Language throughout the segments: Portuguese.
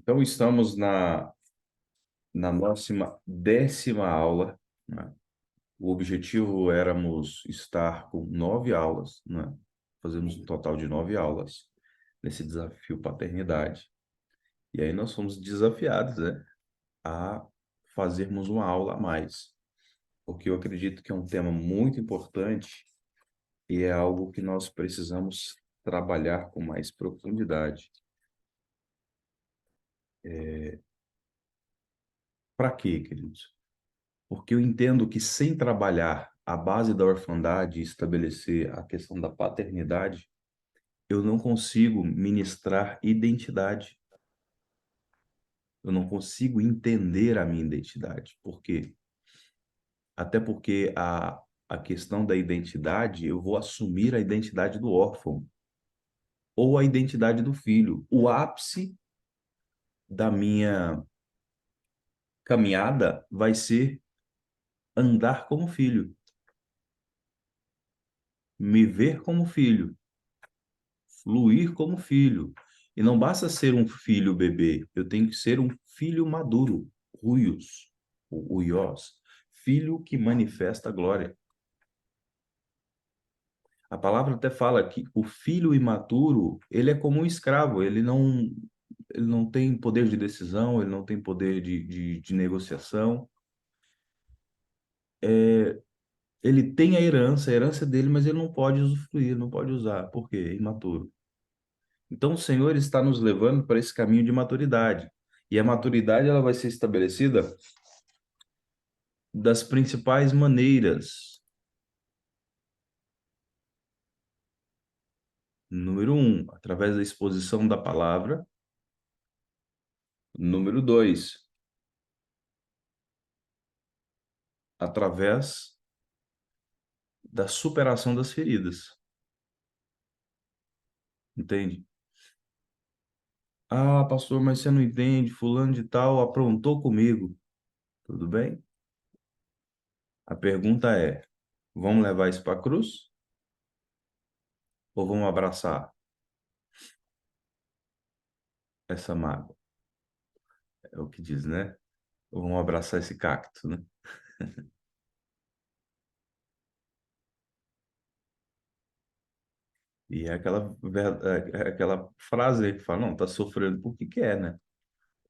Então, estamos na nossa 10ª aula, né? O objetivo éramos estar com 9 aulas, né? Fazemos um total de 9 aulas nesse desafio paternidade. E aí nós fomos desafiados, né, a fazermos uma aula a mais, porque eu acredito que é um tema muito importante e é algo que nós precisamos trabalhar com mais profundidade. Para quê, queridos? Porque eu entendo que sem trabalhar a base da orfandade e estabelecer a questão da paternidade, eu não consigo ministrar identidade. Eu não consigo entender a minha identidade. Por quê? Até porque a questão da identidade, eu vou assumir a identidade do órfão ou a identidade do filho. O ápice da minha caminhada vai ser andar como filho, me ver como filho, fluir como filho. E não basta ser um filho bebê, eu tenho que ser um filho maduro, ruios, o uios, filho que manifesta a glória. A palavra até fala que o filho imaturo, ele é como um escravo, ele não tem poder de decisão, ele não tem poder de negociação. Ele tem a herança é dele, mas ele não pode usufruir, não pode usar. Por quê? É imaturo. Então, o Senhor está nos levando para esse caminho de maturidade. E a maturidade ela vai ser estabelecida das principais maneiras. Número um, através da exposição da palavra. Número dois, através da superação das feridas. Entende? Ah, pastor, mas você não entende, fulano de tal aprontou comigo. Tudo bem? A pergunta é: vamos levar isso para a cruz ou vamos abraçar essa mágoa? É o que diz, né? Ou vamos abraçar esse cacto, né? E é é aquela frase aí que fala, não, tá sofrendo porque quer, né?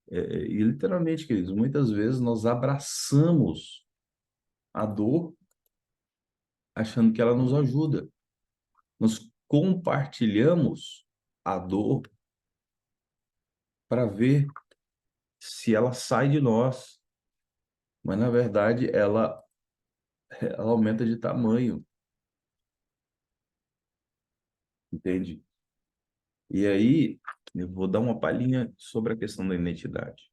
E literalmente, queridos, muitas vezes nós abraçamos a dor achando que ela nos ajuda. Nós compartilhamos a dor para ver se ela sai de nós, mas na verdade ela aumenta de tamanho, entende? E aí eu vou dar uma palhinha sobre a questão da identidade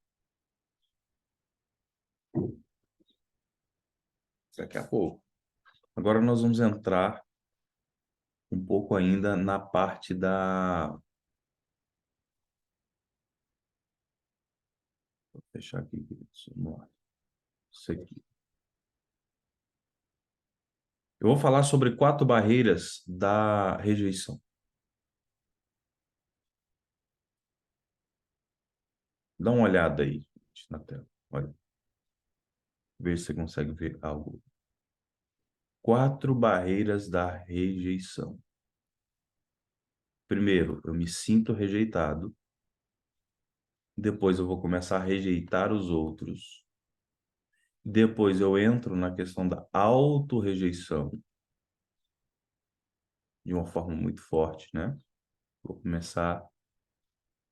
daqui a pouco. Agora nós vamos entrar um pouco ainda na parte vou fechar aqui, queridos. Vamos lá. Isso aqui. Eu vou falar sobre 4 barreiras da rejeição. Dá uma olhada aí gente, na tela. Olha, vê se você consegue ver algo. 4 barreiras da rejeição. Primeiro, eu me sinto rejeitado. Depois, eu vou começar a rejeitar os outros. Depois, eu entro na questão da autorrejeição, de uma forma muito forte, né? Vou começar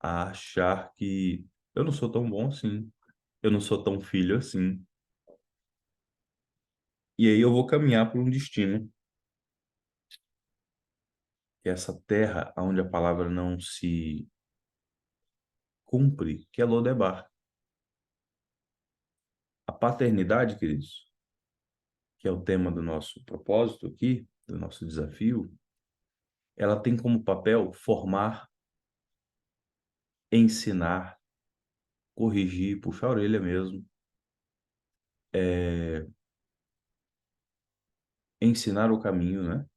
a achar que eu não sou tão bom assim. Eu não sou tão filho assim. E aí eu vou caminhar para um destino, que é essa terra onde a palavra não se cumpre, que é Lodebar. A paternidade, queridos, que é o tema do nosso propósito aqui, do nosso desafio, ela tem como papel formar, ensinar, corrigir, puxar a orelha mesmo, é, ensinar o caminho, né?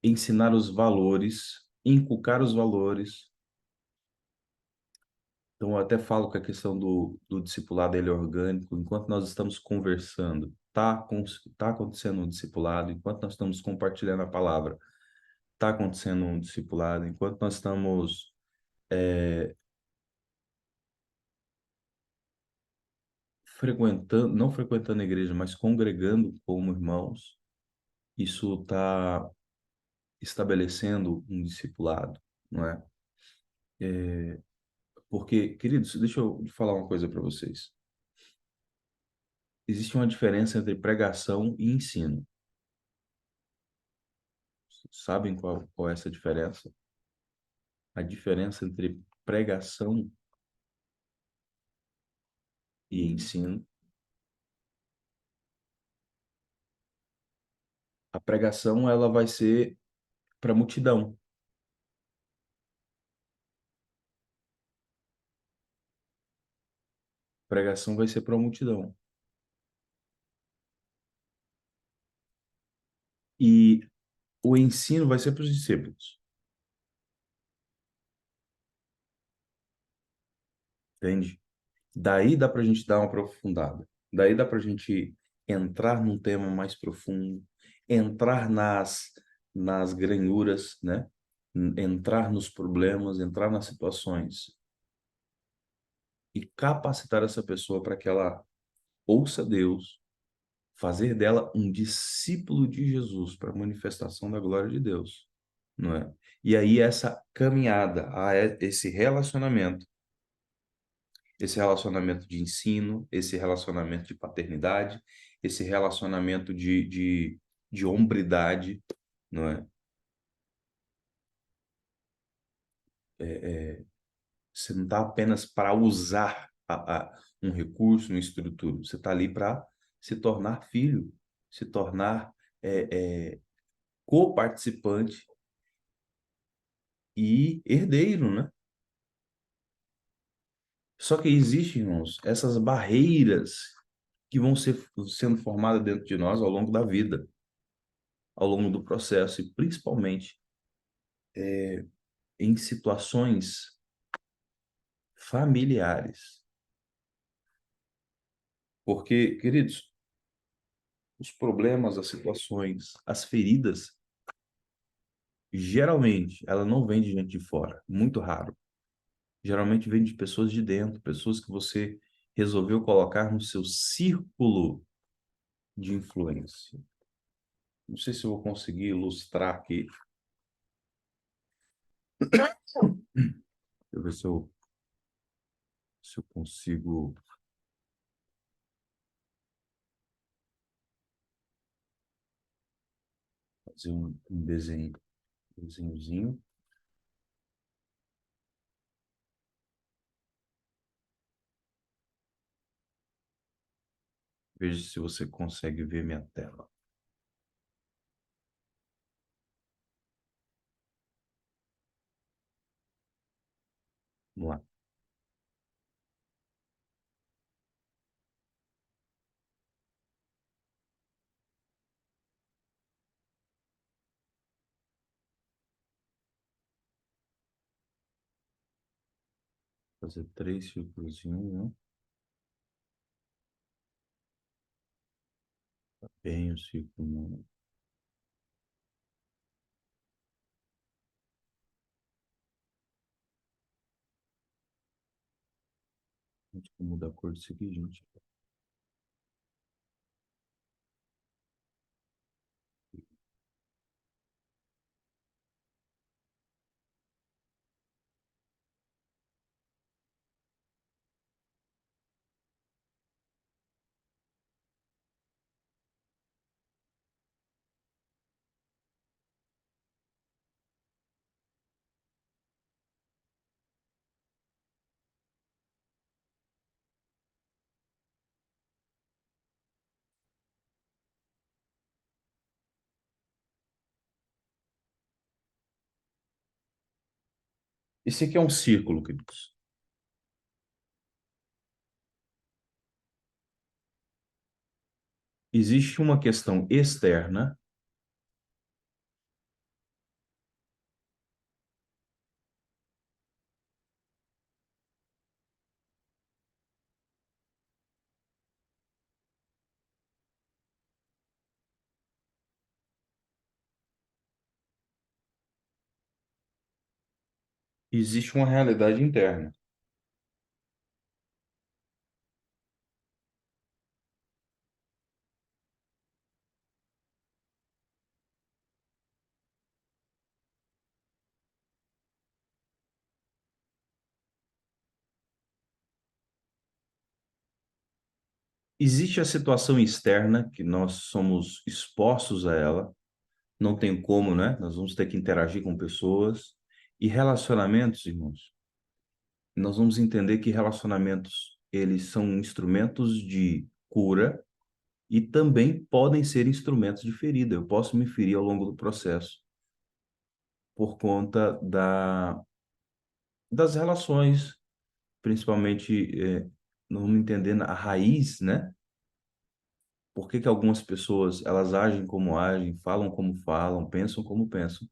Ensinar os valores, inculcar os valores, Então, eu até falo que a questão do discipulado ele é orgânico. Enquanto nós estamos conversando, tá acontecendo um discipulado. Enquanto nós estamos compartilhando a palavra, está acontecendo um discipulado. Enquanto nós estamos frequentando, não frequentando a igreja, mas congregando como irmãos, isso está estabelecendo um discipulado, não é? Porque, queridos, deixa eu falar uma coisa para vocês. Existe uma diferença entre pregação e ensino. Sabem qual é essa diferença? A diferença entre pregação e ensino. A pregação, ela vai ser para a multidão. A pregação vai ser para a multidão. E o ensino vai ser para os discípulos. Entende? Daí dá para a gente dar uma aprofundada. Daí dá para a gente entrar num tema mais profundo, entrar nas granhuras, né? Entrar nos problemas, entrar nas situações e capacitar essa pessoa para que ela ouça Deus, fazer dela um discípulo de Jesus para a manifestação da glória de Deus, não é? E aí essa caminhada, esse relacionamento de ensino, esse relacionamento de paternidade, esse relacionamento de hombridade, não é? Você não está apenas para usar um recurso, uma estrutura, você está ali para se tornar filho, se tornar co-participante e herdeiro, né? Só que existem, irmãos, essas barreiras que vão sendo formadas dentro de nós ao longo da vida, ao longo do processo, e principalmente em situações familiares. Porque, queridos, os problemas, as situações, as feridas, geralmente, ela não vem de gente de fora, muito raro. Geralmente vem de pessoas de dentro, pessoas que você resolveu colocar no seu círculo de influência. Não sei se eu vou conseguir ilustrar aqui. Deixa eu ver se eu consigo fazer um desenhozinho. Veja se você consegue ver minha tela. Vamos lá. Fazer três círculos, né? Bem o círculo. Deixa eu mudar a cor disso aqui, gente. Esse aqui é um círculo, queridos. Existe uma questão externa Existe uma realidade interna. Existe a situação externa, que nós somos expostos a ela, não tem como, né? Nós vamos ter que interagir com pessoas. E relacionamentos, irmãos, nós vamos entender que relacionamentos, eles são instrumentos de cura e também podem ser instrumentos de ferida. Eu posso me ferir ao longo do processo por conta das relações, principalmente, não vamos entender a raiz, né? Por que que algumas pessoas elas agem como agem, falam como falam, pensam como pensam?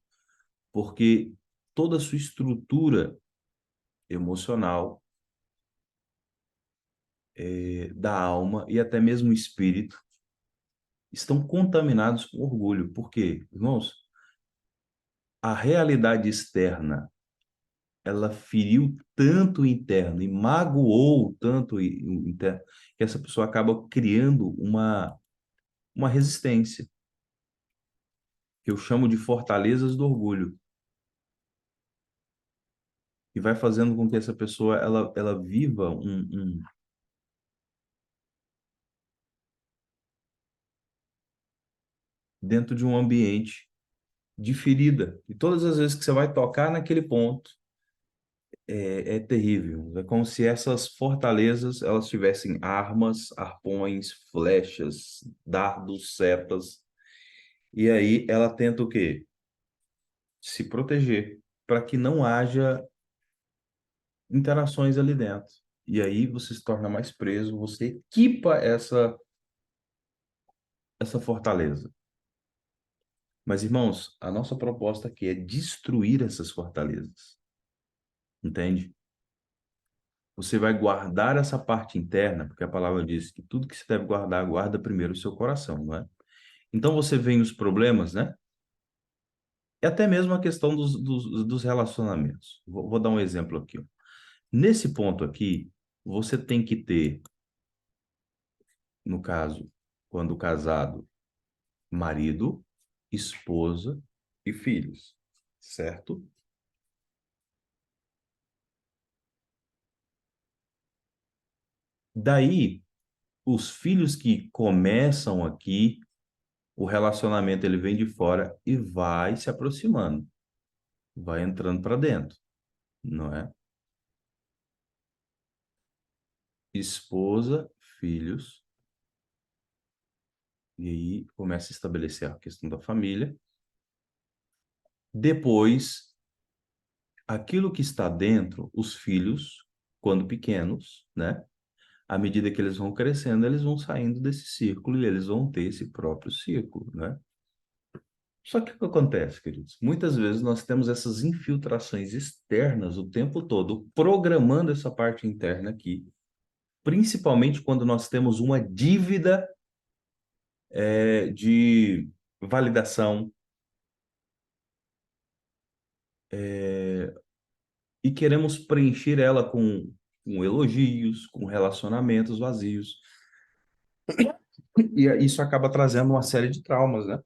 Porque toda a sua estrutura emocional, da alma e até mesmo o espírito estão contaminados com orgulho. Por quê? Irmãos, a realidade externa, ela feriu tanto o interno e magoou tanto o interno, que essa pessoa acaba criando uma resistência, que eu chamo de fortalezas do orgulho, e vai fazendo com que essa pessoa ela viva dentro de um ambiente de ferida. E todas as vezes que você vai tocar naquele ponto, é terrível. É como se essas fortalezas elas tivessem armas, arpões, flechas, dardos, setas. E aí ela tenta o quê? Se proteger para que não haja interações ali dentro. E aí você se torna mais preso, você equipa essa fortaleza. Mas, irmãos, a nossa proposta aqui é destruir essas fortalezas, entende? Você vai guardar essa parte interna, porque a palavra diz que tudo que se deve guardar, guarda primeiro o seu coração, não é? Então você vê os problemas, né? E até mesmo a questão dos relacionamentos. Vou dar um exemplo aqui, ó. Nesse ponto aqui, você tem que ter, no caso, quando casado, marido, esposa e filhos, certo? Daí, os filhos que começam aqui, o relacionamento ele vem de fora e vai se aproximando, vai entrando para dentro, não é? Esposa, filhos, e aí começa a estabelecer a questão da família. Depois, aquilo que está dentro, os filhos, quando pequenos, né? À medida que eles vão crescendo, eles vão saindo desse círculo e eles vão ter esse próprio círculo, né? Só que o que acontece, queridos? Muitas vezes nós temos essas infiltrações externas o tempo todo, programando essa parte interna aqui, principalmente quando nós temos uma dívida, de validação, e queremos preencher ela com elogios, com relacionamentos vazios. E isso acaba trazendo uma série de traumas, né?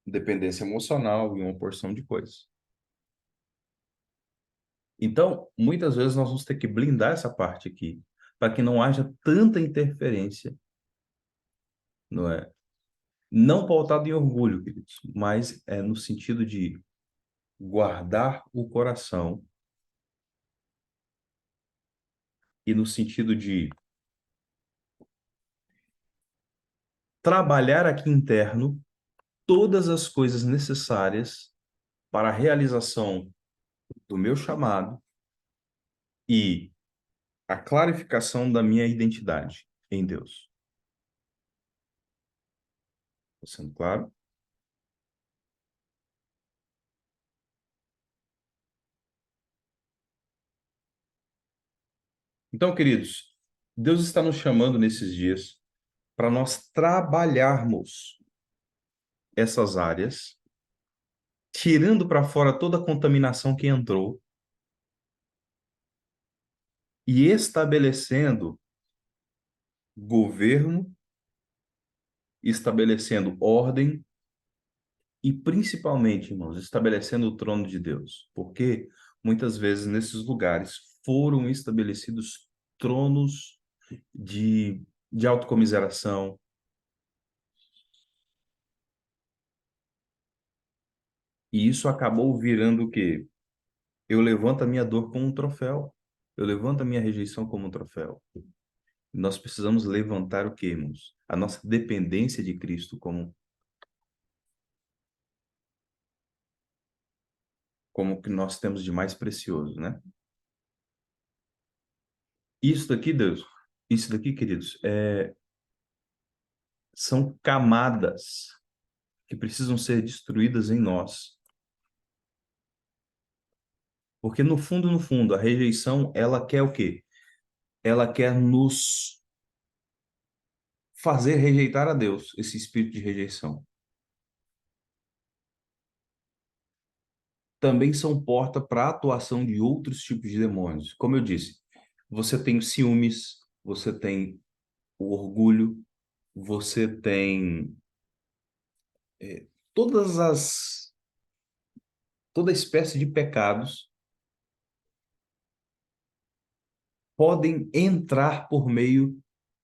Dependência emocional e uma porção de coisas. Então, muitas vezes nós vamos ter que blindar essa parte aqui, para que não haja tanta interferência, não é? Não pautado em orgulho, queridos, mas é no sentido de guardar o coração e no sentido de trabalhar aqui interno todas as coisas necessárias para a realização do meu chamado e a clarificação da minha identidade em Deus. Está sendo claro? Então, queridos, Deus está nos chamando nesses dias para nós trabalharmos essas áreas, tirando para fora toda a contaminação que entrou, e estabelecendo governo, estabelecendo ordem e, principalmente, irmãos, estabelecendo o trono de Deus. Porque muitas vezes nesses lugares foram estabelecidos tronos de, de autocomiseração. E isso acabou virando o quê? Eu levanto a minha dor como um troféu. Eu levanto a minha rejeição como um troféu. Nós precisamos levantar o quê, irmãos? A nossa dependência de Cristo como o que nós temos de mais precioso, né? Isso daqui, Deus, isso daqui, queridos, são camadas que precisam ser destruídas em nós. Porque no fundo, a rejeição, ela quer o quê? Ela quer nos fazer rejeitar a Deus, esse espírito de rejeição. Também são porta para a atuação de outros tipos de demônios. Como eu disse, você tem ciúmes, você tem o orgulho, você tem eh, todas as toda espécie de pecados podem entrar por meio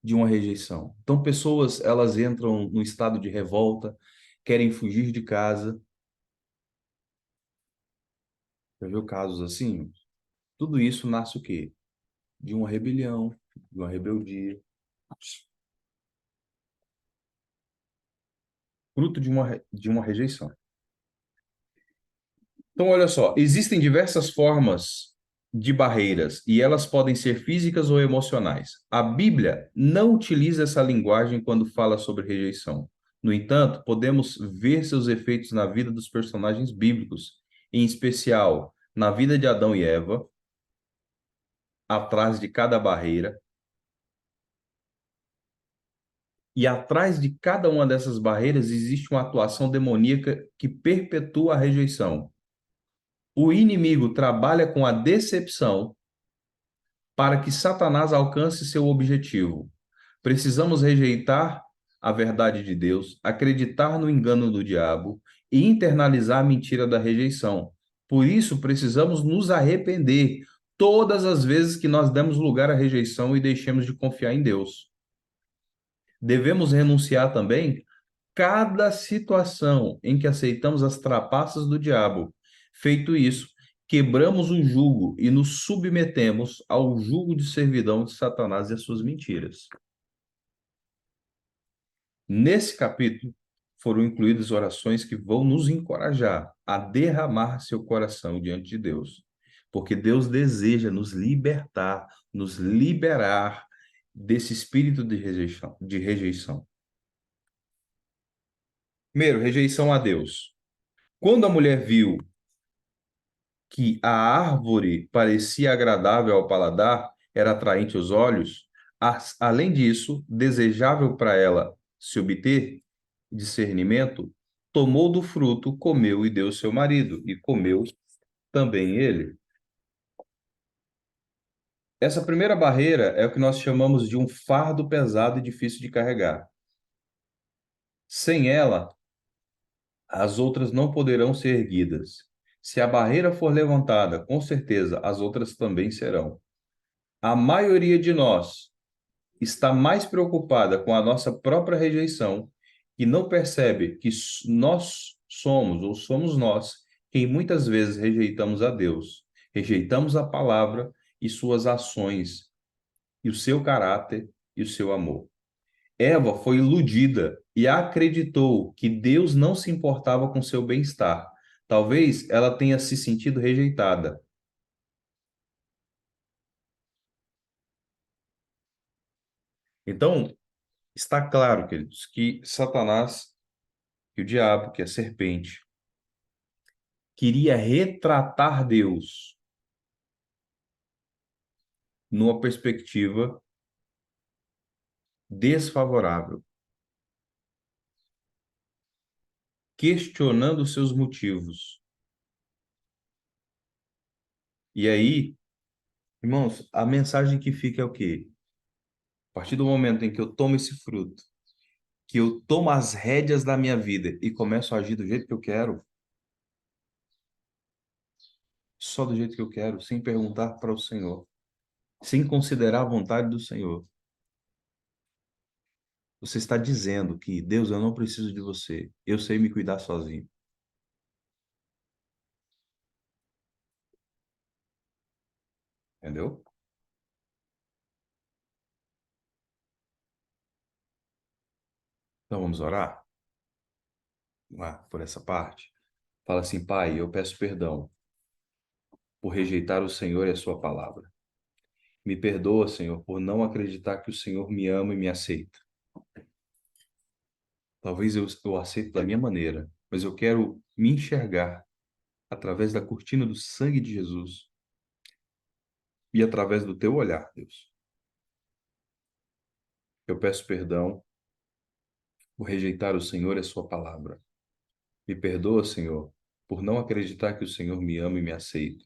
de uma rejeição. Então, pessoas, elas entram no estado de revolta, querem fugir de casa. Já viu casos assim? Tudo isso nasce o quê? De uma rebelião, de uma rebeldia, fruto de uma rejeição. Então, olha só, existem diversas formas de barreiras e elas podem ser físicas ou emocionais. A Bíblia não utiliza essa linguagem quando fala sobre rejeição. No entanto, podemos ver seus efeitos na vida dos personagens bíblicos, em especial na vida de Adão e Eva, atrás de cada barreira, e atrás de cada uma dessas barreiras existe uma atuação demoníaca que perpetua a rejeição. O inimigo trabalha com a decepção para que Satanás alcance seu objetivo. Precisamos rejeitar a verdade de Deus, acreditar no engano do diabo e internalizar a mentira da rejeição. Por isso, precisamos nos arrepender todas as vezes que nós demos lugar à rejeição e deixemos de confiar em Deus. Devemos renunciar também cada situação em que aceitamos as trapaças do diabo. Feito isso, quebramos o jugo e nos submetemos ao jugo de servidão de Satanás e as suas mentiras. Nesse capítulo, foram incluídas orações que vão nos encorajar a derramar seu coração diante de Deus, porque Deus deseja nos libertar, nos liberar desse espírito de rejeição, de rejeição. Primeiro, rejeição a Deus. Quando a mulher viu que a árvore parecia agradável ao paladar, era atraente aos olhos, além disso, desejável para ela se obter discernimento, tomou do fruto, comeu e deu ao seu marido, e comeu também ele. Essa primeira barreira é o que nós chamamos de um fardo pesado e difícil de carregar. Sem ela, as outras não poderão ser erguidas. Se a barreira for levantada, com certeza as outras também serão. A maioria de nós está mais preocupada com a nossa própria rejeição e não percebe que nós somos, ou somos nós, quem muitas vezes rejeitamos a Deus, rejeitamos a palavra e suas ações, e o seu caráter e o seu amor. Eva foi iludida e acreditou que Deus não se importava com seu bem-estar. Talvez ela tenha se sentido rejeitada. Então, está claro, queridos, que Satanás, que o diabo, que a serpente, queria retratar Deus numa perspectiva desfavorável, questionando seus motivos. E aí, Irmãos, a mensagem que fica é o quê? A partir do momento em que eu tomo esse fruto, que eu tomo as rédeas da minha vida e começo a agir do jeito que eu quero, só do jeito que eu quero, sem perguntar para o Senhor, sem considerar a vontade do Senhor, você está dizendo que, Deus, eu não preciso de você, eu sei me cuidar sozinho. Entendeu? Então vamos orar lá por essa parte. Fala assim, Pai, eu peço perdão por rejeitar o Senhor e a sua palavra. Me perdoa, Senhor, por não acreditar que o Senhor me ama e me aceita. Talvez eu aceite da minha maneira, mas eu quero me enxergar através da cortina do sangue de Jesus e através do teu olhar, Deus. Eu peço perdão por rejeitar o Senhor e a sua palavra. Me perdoa, Senhor, por não acreditar que o Senhor me ama e me aceita.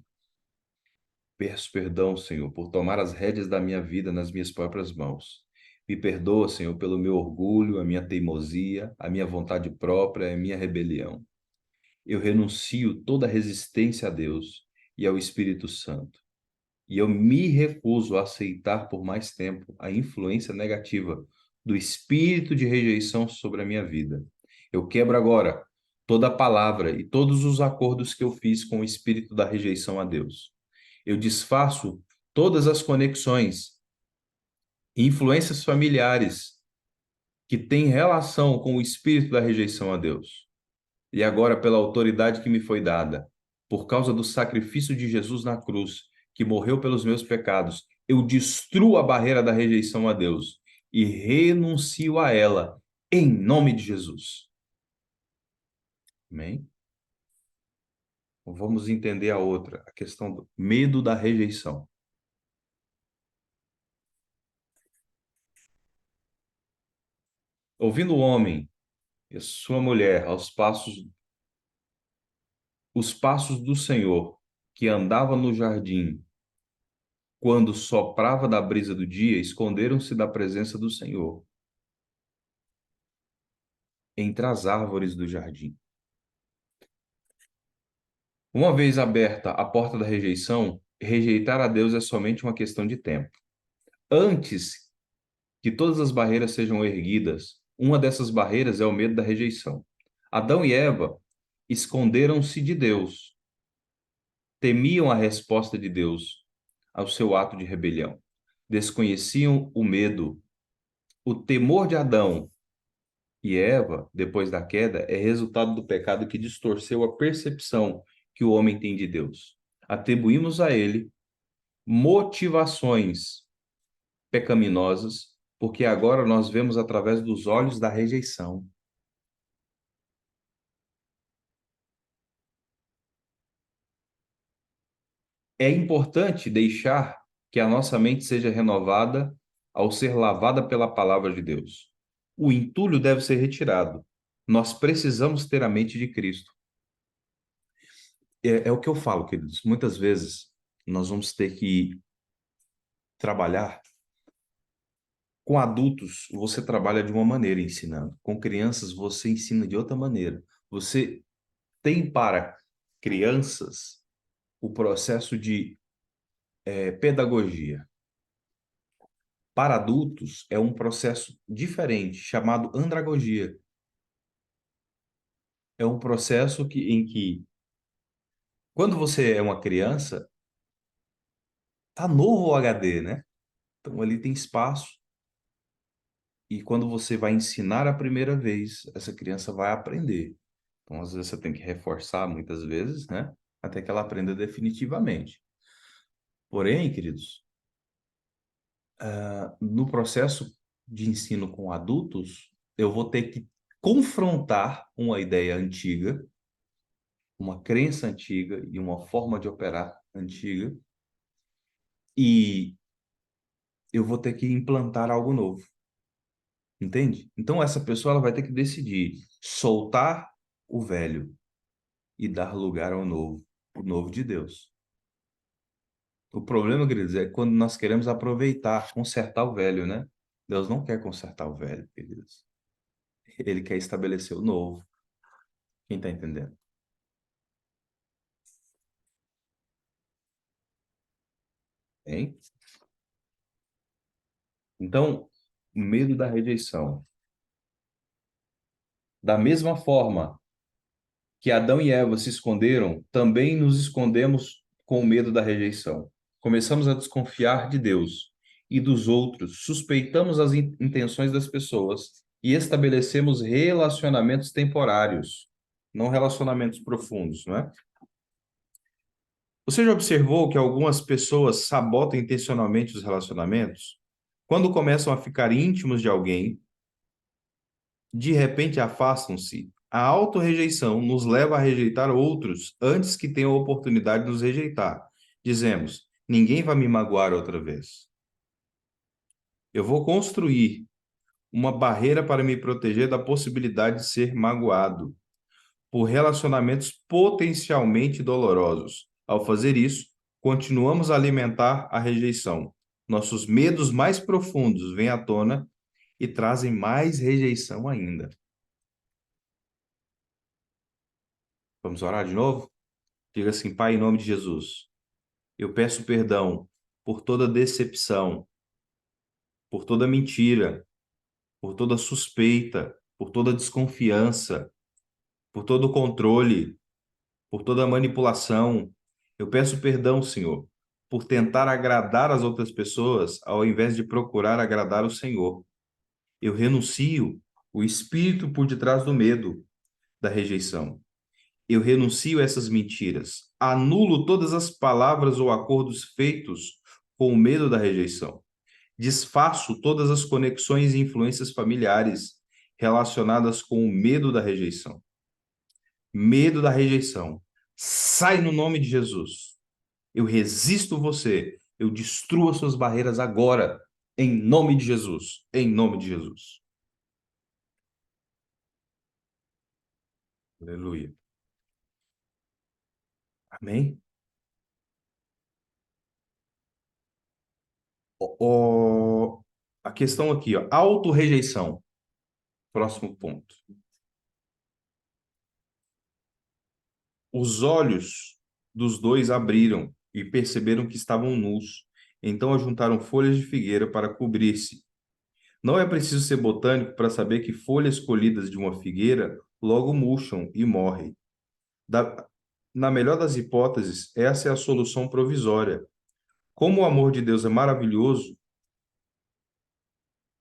Peço perdão, Senhor, por tomar as rédeas da minha vida nas minhas próprias mãos. Me perdoa, Senhor, pelo meu orgulho, a minha teimosia, a minha vontade própria, a minha rebelião. Eu renuncio toda resistência a Deus e ao Espírito Santo. E eu me recuso a aceitar por mais tempo a influência negativa do espírito de rejeição sobre a minha vida. Eu quebro agora toda a palavra e todos os acordos que eu fiz com o espírito da rejeição a Deus. Eu desfaço todas as conexões e influências familiares que têm relação com o espírito da rejeição a Deus. E agora, pela autoridade que me foi dada, por causa do sacrifício de Jesus na cruz, que morreu pelos meus pecados, eu destruo a barreira da rejeição a Deus e renuncio a ela, em nome de Jesus. Amém? Vamos entender a outra, a questão do medo da rejeição. Ouvindo o homem e a sua mulher os passos do Senhor, que andava no jardim, quando soprava da brisa do dia, esconderam-se da presença do Senhor entre as árvores do jardim. Uma vez aberta a porta da rejeição, rejeitar a Deus é somente uma questão de tempo. Antes que todas as barreiras sejam erguidas, uma dessas barreiras é o medo da rejeição. Adão e Eva esconderam-se de Deus, temiam a resposta de Deus ao seu ato de rebelião, desconheciam o medo. O temor de Adão e Eva, depois da queda, é resultado do pecado que distorceu a percepção que o homem tem de Deus. Atribuímos a ele motivações pecaminosas, porque agora nós vemos através dos olhos da rejeição. É importante deixar que a nossa mente seja renovada ao ser lavada pela palavra de Deus. O entulho deve ser retirado. Nós precisamos ter a mente de Cristo. É o que eu falo, queridos. Muitas vezes nós vamos ter que trabalhar com adultos, você trabalha de uma maneira ensinando. Com crianças, você ensina de outra maneira. Você tem para crianças o processo de pedagogia. Para adultos, é um processo diferente, chamado andragogia. É um processo em que, quando você é uma criança, tá novo o HD, né? Então ali tem espaço. E quando você vai ensinar a primeira vez, essa criança vai aprender. Então, às vezes, você tem que reforçar muitas vezes, né? Até que ela aprenda definitivamente. Porém, queridos, no processo de ensino com adultos, eu vou ter que confrontar uma ideia antiga, uma crença antiga e uma forma de operar antiga, e eu vou ter que implantar algo novo, entende? Então, essa pessoa ela vai ter que decidir soltar o velho e dar lugar ao novo, o novo de Deus. O problema, queridos, é quando nós queremos aproveitar, consertar o velho, né? Deus não quer consertar o velho, queridos. Ele quer estabelecer o novo. Quem está entendendo? Hein? Então, o medo da rejeição. Da mesma forma que Adão e Eva se esconderam, também nos escondemos com o medo da rejeição. Começamos a desconfiar de Deus e dos outros, suspeitamos as intenções das pessoas e estabelecemos relacionamentos temporários, não relacionamentos profundos, não é? Você já observou que algumas pessoas sabotam intencionalmente os relacionamentos? Quando começam a ficar íntimos de alguém, de repente afastam-se. A autorrejeição nos leva a rejeitar outros antes que tenham a oportunidade de nos rejeitar. Dizemos: ninguém vai me magoar outra vez. Eu vou construir uma barreira para me proteger da possibilidade de ser magoado por relacionamentos potencialmente dolorosos. Ao fazer isso, continuamos a alimentar a rejeição. Nossos medos mais profundos vêm à tona e trazem mais rejeição ainda. Vamos orar de novo? Diga assim: Pai, em nome de Jesus, eu peço perdão por toda decepção, por toda mentira, por toda suspeita, por toda desconfiança, por todo controle, por toda manipulação. Eu peço perdão, Senhor, por tentar agradar as outras pessoas ao invés de procurar agradar o Senhor. Eu renuncio o espírito por detrás do medo, da rejeição. Eu renuncio a essas mentiras. Anulo todas as palavras ou acordos feitos com o medo da rejeição. Desfaço todas as conexões e influências familiares relacionadas com o medo da rejeição. Medo da rejeição. Sai no nome de Jesus. Eu resisto você. Eu destruo as suas barreiras agora. Em nome de Jesus. Em nome de Jesus. Aleluia. Amém? A questão aqui, ó, autorrejeição. Próximo ponto. Os olhos dos dois abriram e perceberam que estavam nus. Então ajuntaram folhas de figueira para cobrir-se. Não é preciso ser botânico para saber que folhas colhidas de uma figueira logo murcham e morrem. Da- Na melhor das hipóteses, essa é a solução provisória. Como o amor de Deus é maravilhoso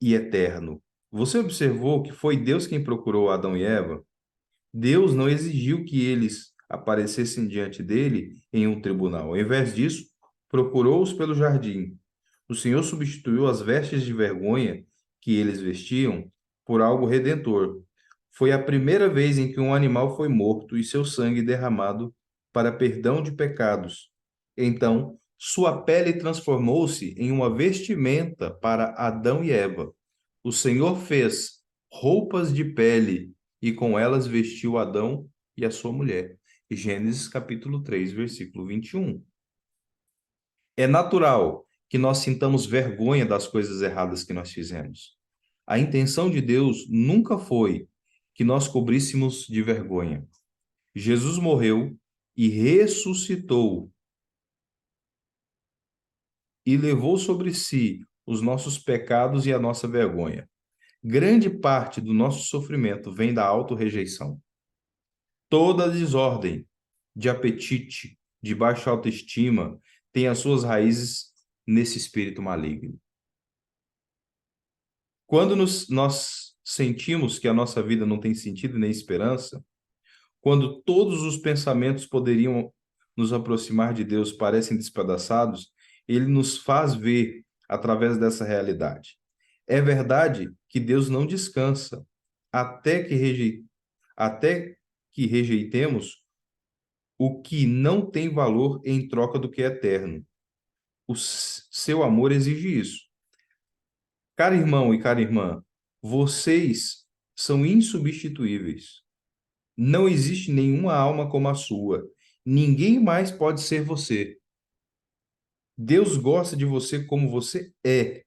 e eterno. Você observou que foi Deus quem procurou Adão e Eva? Deus não exigiu que eles aparecessem diante dele em um tribunal. Ao invés disso, procurou-os pelo jardim. O Senhor substituiu as vestes de vergonha que eles vestiam por algo redentor. Foi a primeira vez em que um animal foi morto e seu sangue derramado para perdão de pecados. Então, sua pele transformou-se em uma vestimenta para Adão e Eva. O Senhor fez roupas de pele e com elas vestiu Adão e a sua mulher. Gênesis capítulo 3, versículo 21. É natural que nós sintamos vergonha das coisas erradas que nós fizemos. A intenção de Deus nunca foi que nós cobríssemos de vergonha. Jesus morreu e ressuscitou e levou sobre si os nossos pecados e a nossa vergonha. Grande parte do nosso sofrimento vem da autorrejeição. Toda desordem de apetite, de baixa autoestima, tem as suas raízes nesse espírito maligno. Quando nós sentimos que a nossa vida não tem sentido nem esperança, quando todos os pensamentos poderiam nos aproximar de Deus parecem despedaçados, ele nos faz ver através dessa realidade. É verdade que Deus não descansa até que, até que rejeitemos o que não tem valor em troca do que é eterno. O seu amor exige isso. Cara irmão e cara irmã, vocês são insubstituíveis. Não existe nenhuma alma como a sua. Ninguém mais pode ser você. Deus gosta de você como você é.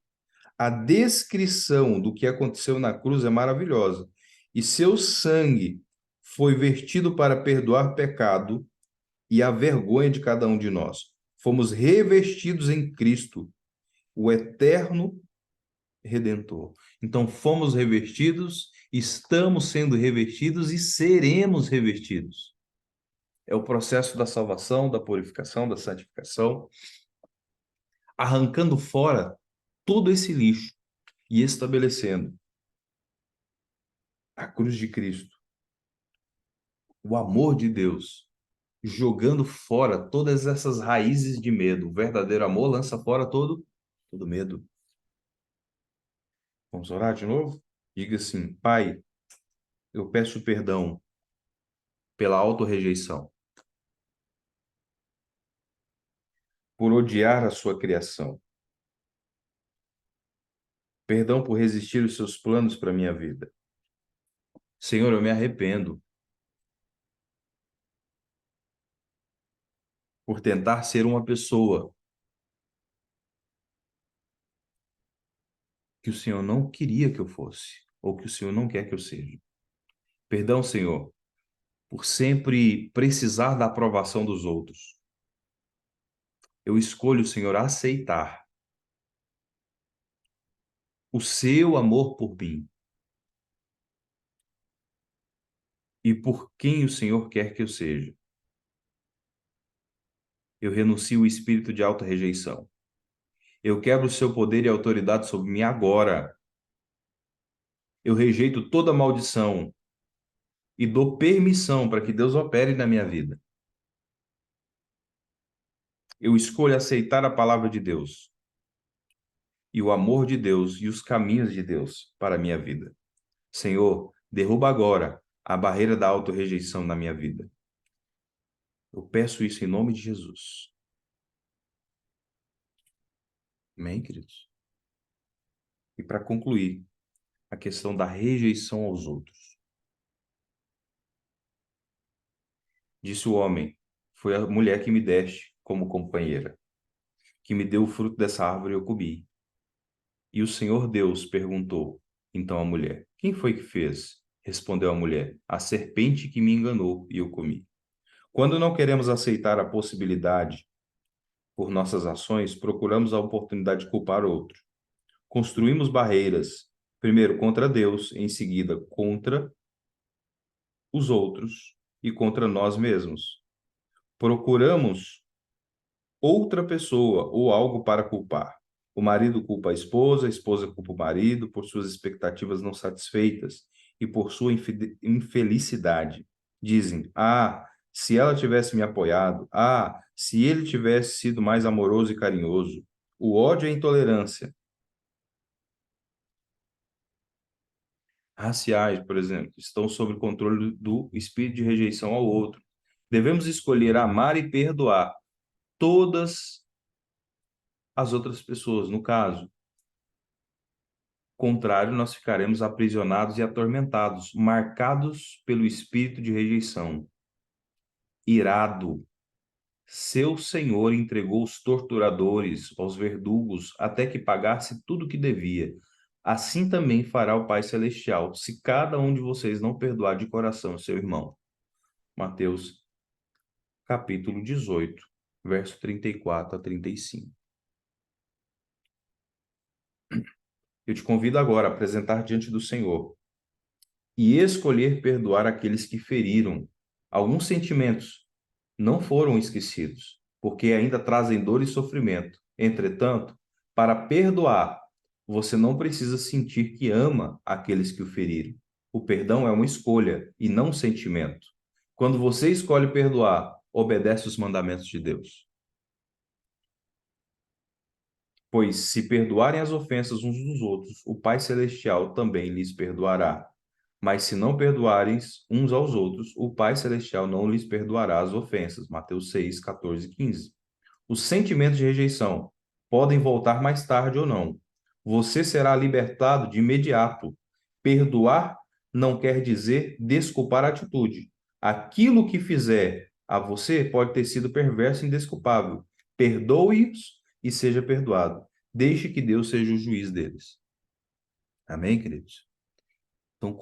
A descrição do que aconteceu na cruz é maravilhosa. E seu sangue foi vertido para perdoar pecado e a vergonha de cada um de nós. Fomos revestidos em Cristo, o eterno Redentor. Então, fomos revestidos, estamos sendo revestidos e seremos revestidos. É o processo da salvação, da purificação, da santificação, arrancando fora todo esse lixo e estabelecendo a cruz de Cristo, o amor de Deus, jogando fora todas essas raízes de medo. O verdadeiro amor lança fora todo medo. Vamos orar de novo? Diga assim: Pai, eu peço perdão pela autorrejeição, por odiar a sua criação. Perdão por resistir aos seus planos para a minha vida. Senhor, eu me arrependo por tentar ser uma pessoa que o Senhor não queria que eu fosse, ou que o Senhor não quer que eu seja. Perdão, Senhor, por sempre precisar da aprovação dos outros. Eu escolho, Senhor, aceitar o seu amor por mim e por quem o Senhor quer que eu seja. Eu renuncio o espírito de auto-rejeição. Eu quebro o seu poder e autoridade sobre mim agora. Eu rejeito toda maldição e dou permissão para que Deus opere na minha vida. Eu escolho aceitar a palavra de Deus e o amor de Deus e os caminhos de Deus para a minha vida. Senhor, derruba agora a barreira da auto-rejeição na minha vida. Eu peço isso em nome de Jesus. Amém, queridos? E para concluir, a questão da rejeição aos outros. Disse o homem: foi a mulher que me deste como companheira, que me deu o fruto dessa árvore e eu comi. E o Senhor Deus perguntou, então, à mulher: quem foi que fez? Respondeu a mulher: a serpente que me enganou e eu comi. Quando não queremos aceitar a possibilidade por nossas ações, procuramos a oportunidade de culpar outro. Construímos barreiras, primeiro contra Deus, em seguida contra os outros e contra nós mesmos. Procuramos outra pessoa ou algo para culpar. O marido culpa a esposa culpa o marido por suas expectativas não satisfeitas e por sua infelicidade. Dizem: ah, se ela tivesse me apoiado, ah, se ele tivesse sido mais amoroso e carinhoso. O ódio e a intolerância raciais, por exemplo, estão sob o controle do espírito de rejeição ao outro. Devemos escolher amar e perdoar todas as outras pessoas. No caso contrário, nós ficaremos aprisionados e atormentados, marcados pelo espírito de rejeição. Irado, seu senhor entregou os torturadores aos verdugos até que pagasse tudo o que devia. Assim também fará o Pai Celestial, se cada um de vocês não perdoar de coração seu irmão. Mateus, capítulo 18, verso 34 a 35. Eu te convido agora a apresentar diante do Senhor e escolher perdoar aqueles que feriram. Alguns sentimentos não foram esquecidos, porque ainda trazem dor e sofrimento. Entretanto, para perdoar, você não precisa sentir que ama aqueles que o feriram. O perdão é uma escolha e não um sentimento. Quando você escolhe perdoar, obedece os mandamentos de Deus. Pois se perdoarem as ofensas uns dos outros, o Pai Celestial também lhes perdoará. Mas se não perdoarem uns aos outros, o Pai Celestial não lhes perdoará as ofensas. Mateus 6, 14 e 15. Os sentimentos de rejeição podem voltar mais tarde ou não. Você será libertado de imediato. Perdoar não quer dizer desculpar a atitude. Aquilo que fizer a você pode ter sido perverso e indesculpável. Perdoe-os e seja perdoado. Deixe que Deus seja o juiz deles. Amém, queridos? Então,